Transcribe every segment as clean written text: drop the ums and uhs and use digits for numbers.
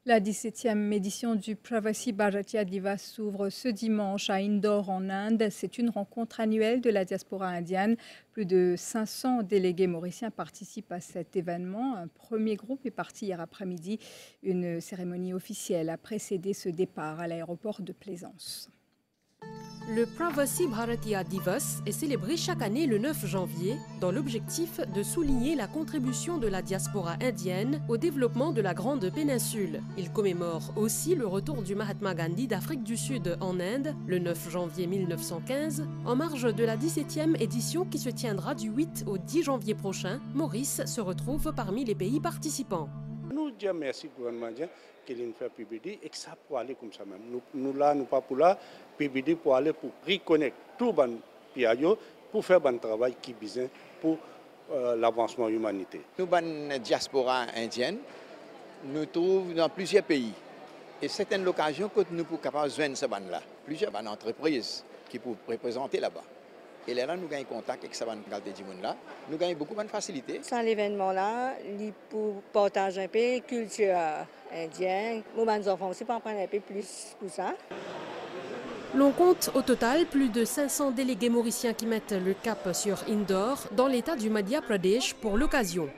La 17e édition du Pravasi Bharatiya Divas s'ouvre ce dimanche à Indore en Inde. C'est une rencontre annuelle de la diaspora indienne. Plus de 500 délégués mauriciens participent à cet événement. Un premier groupe est parti hier après-midi. Une cérémonie officielle a précédé ce départ à l'aéroport de Plaisance. Le Pravasi Bharatiya Divas est célébré chaque année le 9 janvier dans l'objectif de souligner la contribution de la diaspora indienne au développement de la Grande Péninsule. Il commémore aussi le retour du Mahatma Gandhi d'Afrique du Sud en Inde le 9 janvier 1915 en marge de la 17e édition qui se tiendra du 8 au 10 janvier prochain. Maurice se retrouve parmi les pays participants. Nous disons merci au gouvernement qu'il fait PBD et que ça peut aller comme ça même. Nous là, nous pas pour là, PBD pour aller pour reconnecter tout le monde pour faire un travail qui est besoin pour l'avancement de l'humanité. Nous, la diaspora indienne, nous trouvons dans plusieurs pays. Et c'est une occasion que nous sommes capables de joindre ce bande-là. Plusieurs entreprises qui peuvent représenter là-bas. Et là, nous gagnons contact avec ces gens-là. Nous gagnons beaucoup de facilité. Sans l'événement-là, pour partager un peu la culture indienne, nos enfants aussi pour apprendre un peu plus pour ça. L'on compte au total plus de 500 délégués mauriciens qui mettent le cap sur Indore dans l'état du Madhya Pradesh pour l'occasion.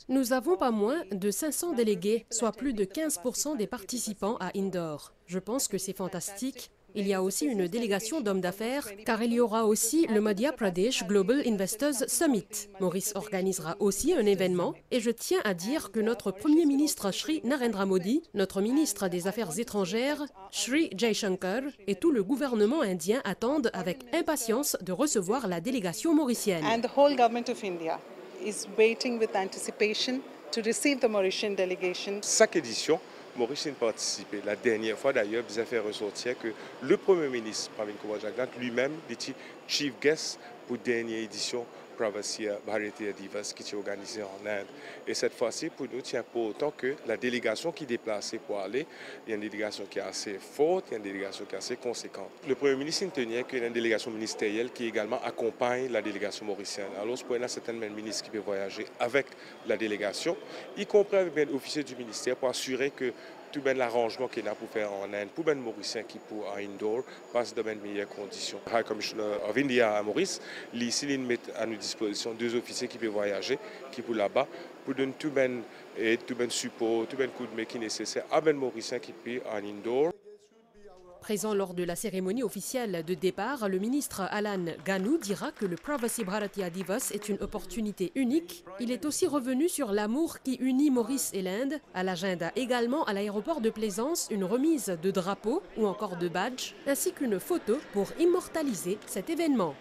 Nous avons pas moins de 500 délégués, soit plus de 15% des participants à Indore. Je pense que c'est fantastique. Il y a aussi une délégation d'hommes d'affaires, car il y aura aussi le Madhya Pradesh Global Investors Summit. Maurice organisera aussi un événement, et je tiens à dire que notre Premier ministre Shri Narendra Modi, notre ministre des Affaires étrangères Shri Jaishankar et tout le gouvernement indien attendent avec impatience de recevoir la délégation mauricienne. And the whole government of India is waiting with anticipation to receive the Mauritian delegation. Chaque édition, Maurice a participé. La dernière fois d'ailleurs, vous avez fait ressortir que le Premier ministre, Pravin Kumar Jagnat, lui-même était chief guest pour la dernière édition Pravasi Bharatiya Divas qui est organisée en Inde. Et cette fois-ci, pour nous, c'est important que la délégation qui est déplacée pour aller, il y a une délégation qui est assez forte, il y a une délégation qui est assez conséquente. Le Premier ministre tenait qu'il y a une délégation ministérielle qui également accompagne la délégation mauricienne. Alors, pour un certain ministre qui peut voyager avec la délégation, y compris avec l'officier du ministère pour assurer que tout l'arrangement qu'il y a pour faire en Inde, pour les Mauriciens qui pour à Indore, passe dans de meilleures conditions. Le High Commissioner of India à Maurice, ici, il met à notre disposition 2 officiers qui peuvent voyager, qui pour là-bas, pour donner tout le support, tout le coup de main qui est nécessaire à les Mauriciens qui peuvent à Indore. Présent lors de la cérémonie officielle de départ, le ministre Alan Ganou dira que le Pravasi Bharatiya Divas est une opportunité unique. Il est aussi revenu sur l'amour qui unit Maurice et l'Inde. À l'agenda également à l'aéroport de Plaisance, une remise de drapeaux ou encore de badges, ainsi qu'une photo pour immortaliser cet événement.